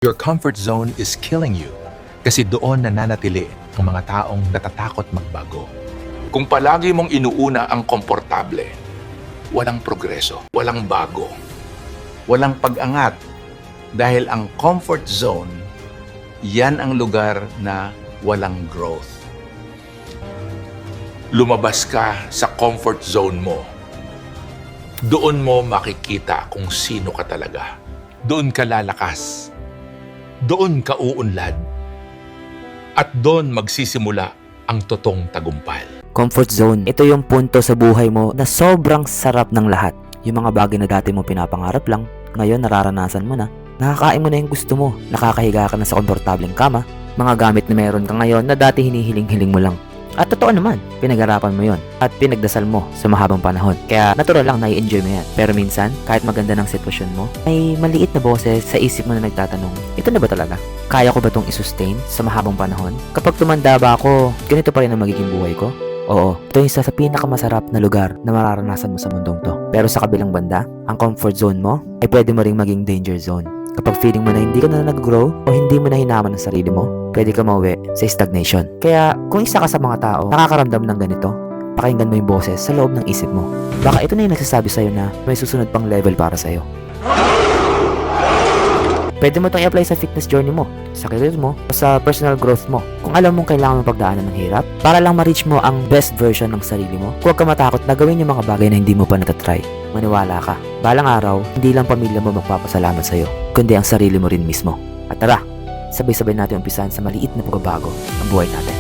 Your comfort zone is killing you kasi doon nananatili ang mga taong natatakot magbago. Kung palagi mong inuuna ang komportable, walang progreso, walang bago, walang pag-angat. Dahil ang comfort zone, yan ang lugar na walang growth. Lumabas ka sa comfort zone mo. Doon mo makikita kung sino ka talaga. Doon ka lalakas. Doon ka uunlad. At doon magsisimula ang totoong tagumpay. Comfort zone. Ito yung punto sa buhay mo na sobrang sarap ng lahat. Yung mga bagay na dati mo pinapangarap lang, ngayon nararanasan mo na. Nakakain mo na yung gusto mo. Nakakahiga ka na sa komportableng kama. Mga gamit na meron ka ngayon na dati hinihiling-hiling mo lang. At totoo naman, pinag-arapan mo yon at pinagdasal mo sa mahabang panahon. Kaya natural lang na i-enjoy mo yan. Pero minsan, kahit maganda ng sitwasyon mo, may maliit na boses sa isip mo na nagtatanong, ito na ba talaga? Kaya ko ba itong isustain sa mahabang panahon? Kapag tumanda ba ako, ganito pa rin ang magiging buhay ko? Oo, ito yung isa sa pinakamasarap na lugar na mararanasan mo sa mundong to. Pero sa kabilang banda, ang comfort zone mo ay pwede mo ring maging danger zone. Kapag feeling mo na hindi ka na nag-grow o hindi mo na hinaman ang sarili mo, pwede ka mauwi sa stagnation. Kaya kung isa ka sa mga tao nakakaramdam ng ganito, pakinggan mo yung boses sa loob ng isip mo. Baka ito na yung nagsasabi sa'yo na may susunod pang level para sa'yo. Pwede mo itong i-apply sa fitness journey mo, sa career mo, o sa personal growth mo. Kung alam mong kailangan mong pagdaanan ng hirap, para lang ma-reach mo ang best version ng sarili mo, huwag ka matakot na gawin yung mga bagay na hindi mo pa natatry. Maniwala ka, balang araw, hindi lang pamilya mo magpapasalamat sa'yo, kundi ang sarili mo rin mismo. At tara, sabay-sabay natin umpisahan sa maliit na pagbabago ang buhay natin.